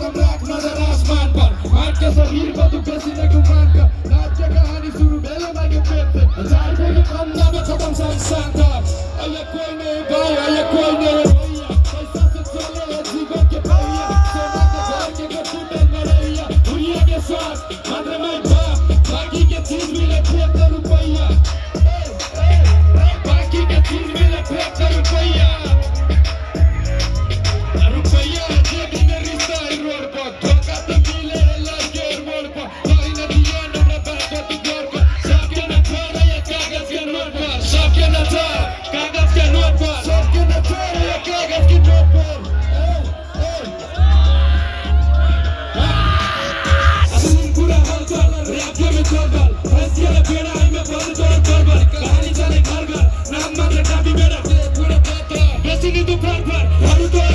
हम राख नजर आसमान पर मार के शरीर को तू बेचने को मान कर राज्य कहानी शुरू भेले भागे पेट से हजार को ये कम ना में खत्म संसार का अल्लाह कोई नहीं भाई अल्लाह कोई नहीं भैया पैसा से चले है जीवन के भैया सोना के घर के टूटे मरैया दुनिया के स्वाद मात्र में बाप बाकी के चीज मिले फेंक रुपैया बाकी के चीज मिले फेंक रुपैया रुपैया जेबी में रिश्ता है रोड पर धोखा तो मिले लड़के रोड पर कोई न दिया न बात तो घर पर सबके न छोड़ ये कागज के नोट पर सबके न छोड़ कागज के नोट पर सबके न छोड़ ये कागज के नोट पर अभी पूरा हाल चल राज्य में चल बल फैसले बेड़ा में बंद दौर कर बल कहानी चले घर घर नाम मात्र काफी बेड़ा पूरा पत्र बेसी नहीं दुकान पर हर तो